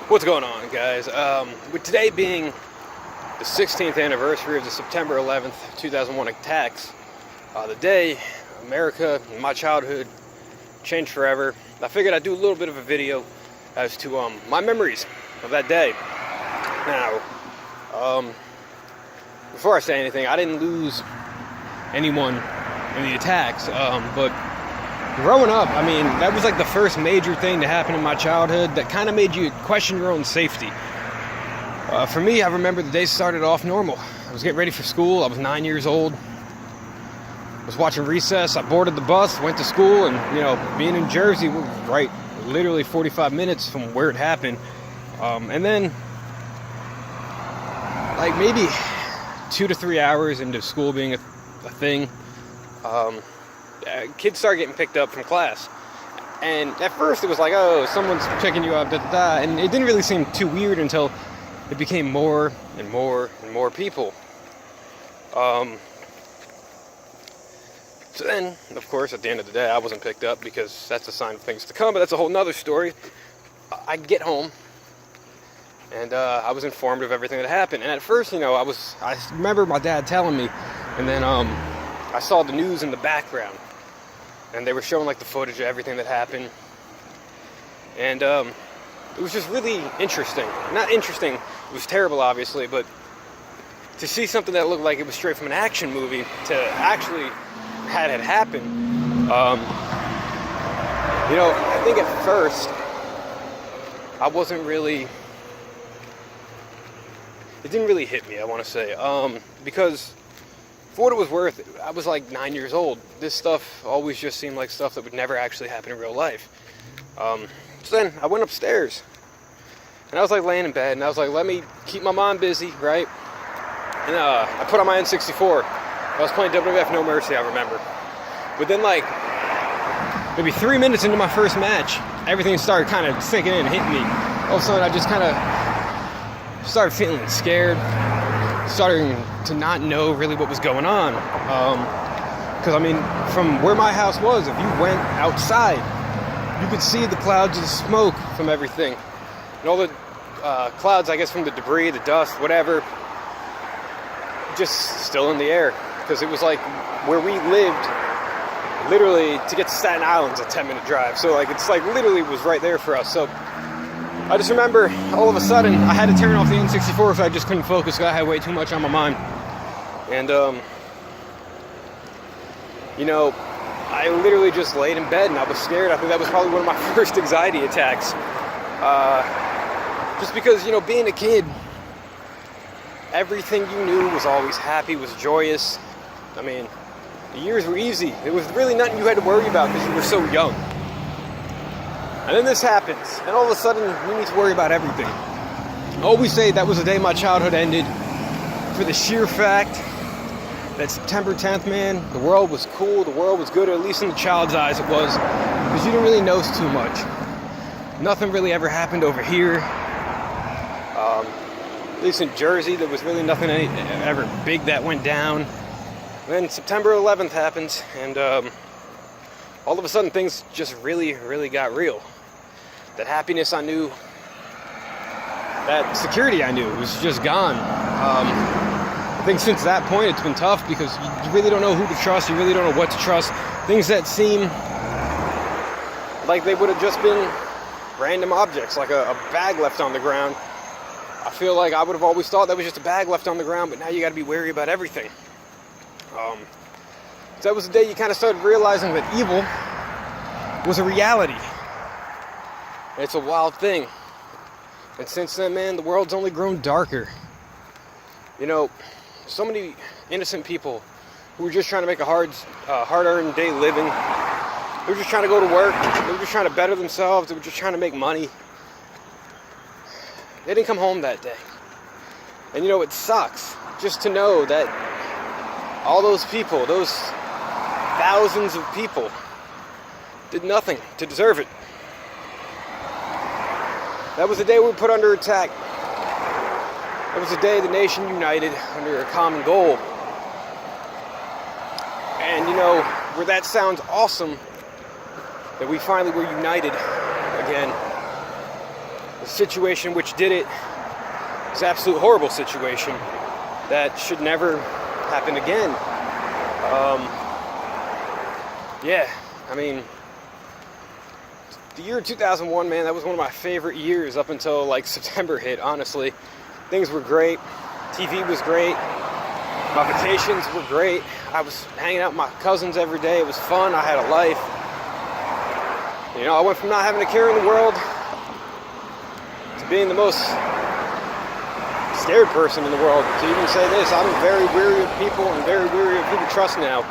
What's going on, guys? With today being the 16th anniversary of the September 11th, 2001 attacks, the day America and my childhood changed forever, I figured I'd do a little bit of a video as to my memories of that day. Now, before I say anything, I didn't lose anyone in the attacks, but growing up, I mean, that was like the first major thing to happen in my childhood that kind of made you question your own safety. For me, I remember the day started off normal. I was getting ready for school. I was 9 years old. I was watching recess. I boarded the bus, went to school, and, you know, being in Jersey was right, literally 45 minutes from where it happened. And then, like, maybe 2 to 3 hours into school being a thing, kids started getting picked up from class. And at first it was like, oh, someone's picking you up, and it didn't really seem too weird until it became more and more and more people. So then, of course, at the end of the day, I wasn't picked up because that's a sign of things to come, but that's a whole nother story. I get home, and I was informed of everything that happened. And at first, you know, I remember my dad telling me, and then I saw the news in the background, and they were showing like the footage of everything that happened. And it was just really interesting. Not interesting, it was terrible, obviously, but to see something that looked like it was straight from an action movie to actually had it happen. You know, I think at first I wasn't really, it didn't really hit me, I want to say, because for what it was worth, I was like 9 years old. This stuff always just seemed like stuff that would never actually happen in real life. So then I went upstairs, and I was like laying in bed, and I was like, let me keep my mom busy, right? And I put on my N64. I was playing WWF No Mercy, I remember. But then, like, maybe 3 minutes into my first match, everything started kind of sinking in and hitting me. All of a sudden, I just kind of started feeling scared, starting to not know really what was going on. Because, I mean, from where my house was, if you went outside, you could see the clouds of smoke from everything. And all the clouds, I guess, from the debris, the dust, whatever, just still in the air. Because it was like where we lived, literally to get to Staten Island's a 10-minute drive. So like it's like literally was right there for us. So I just remember all of a sudden I had to turn off the N64 because I just couldn't focus because I had way too much on my mind. And you know, I literally just laid in bed and I was scared. I think that was probably one of my first anxiety attacks. Just because, you know, being a kid, everything you knew was always happy, was joyous. I mean, the years were easy. There was really nothing you had to worry about because you were so young. And then this happens, and all of a sudden, you need to worry about everything. I always say that was the day my childhood ended for the sheer fact that September 10th, man, the world was cool, the world was good, or at least in the child's eyes it was, because you didn't really know too much. Nothing really ever happened over here. At least in Jersey, there was really nothing ever big that went down. Then September 11th happens, and all of a sudden things just really, really got real. That happiness I knew, that security I knew was just gone. I think since that point it's been tough because you really don't know who to trust, you really don't know what to trust. Things that seem like they would have just been random objects, like a bag left on the ground. I feel like I would have always thought that was just a bag left on the ground, but now you got to be wary about everything. So that was the day you kind of started realizing that evil was a reality. It's a wild thing. And since then, man, the world's only grown darker. You know, so many innocent people who were just trying to make a hard-earned day living. They were just trying to go to work. They were just trying to better themselves. They were just trying to make money. They didn't come home that day. And you know, it sucks just to know that all those people, those thousands of people, did nothing to deserve it. That was the day we were put under attack. That was the day the nation united under a common goal. And you know, where that sounds awesome, that we finally were united again, the situation which did it is an absolute horrible situation that should never happen again. Yeah, I mean, the year 2001, man, that was one of my favorite years up until like September hit, honestly. Things were great. TV was great. My vacations were great. I was hanging out with my cousins every day. It was fun. I had a life. You know, I went from not having a care in the world to being the most scared person in the world. To even say this, I'm very weary of people and very weary of who to trust now.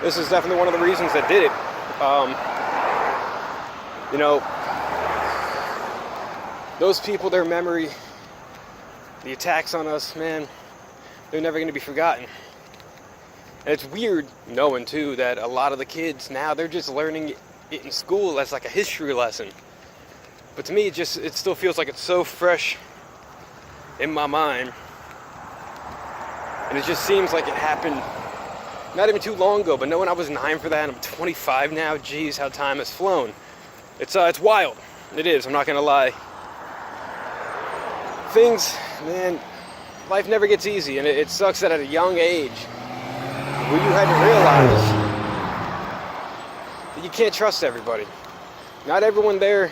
This is definitely one of the reasons that did it. You know, those people, their memory, the attacks on us, man, they're never going to be forgotten. And it's weird knowing, too, that a lot of the kids now, they're just learning it in school as like a history lesson. But to me, it still feels like it's so fresh in my mind. And it just seems like it happened not even too long ago. But knowing I was 9 for that, and I'm 25 now, geez, how time has flown. It's wild. It is, I'm not going to lie. Things, man, life never gets easy, and it sucks that at a young age, where you had to realize that you can't trust everybody. Not everyone there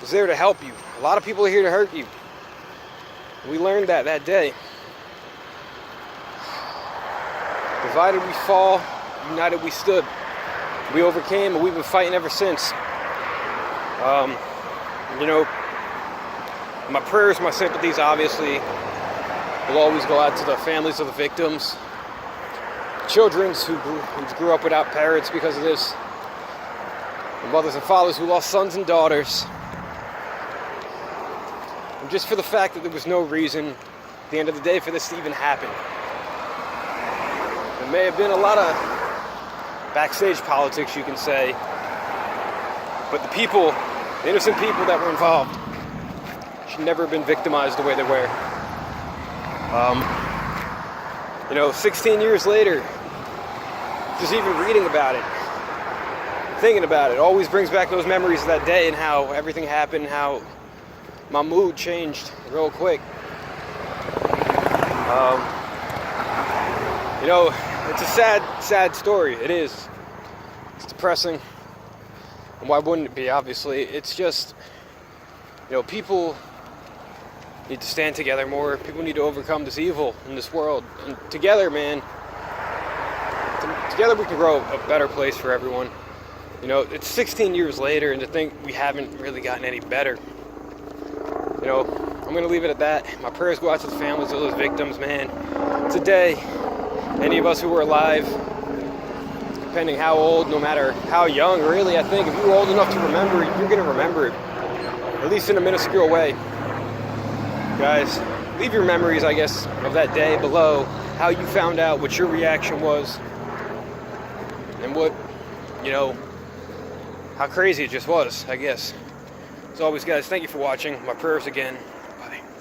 is there to help you. A lot of people are here to hurt you. We learned that day. Divided we fall, united we stood. We overcame, and we've been fighting ever since. You know, my prayers, my sympathies, obviously, will always go out to the families of the victims, children who grew up without parents because of this, and mothers and fathers who lost sons and daughters. And just for the fact that there was no reason, at the end of the day, for this to even happen. There may have been a lot of backstage politics, you can say, but the people, the innocent people that were involved, should never have been victimized the way they were. You know, 16 years later, just even reading about it, thinking about it, always brings back those memories of that day and how everything happened, how my mood changed real quick. You know, it's a sad story. It is. It's depressing. And why wouldn't it be, obviously? It's just, you know, people need to stand together more. People need to overcome this evil in this world. And together, man, together we can grow a better place for everyone. You know, it's 16 years later, and to think we haven't really gotten any better. You know, I'm going to leave it at that. My prayers go out to the families of those victims, man. Today, any of us who were alive, depending how old, no matter how young, really, I think if you were old enough to remember, you're going to remember it, at least in a minuscule way. Guys, leave your memories, I guess, of that day below, how you found out, what your reaction was, and what, you know, how crazy it just was, I guess. As always, guys, thank you for watching. My prayers again.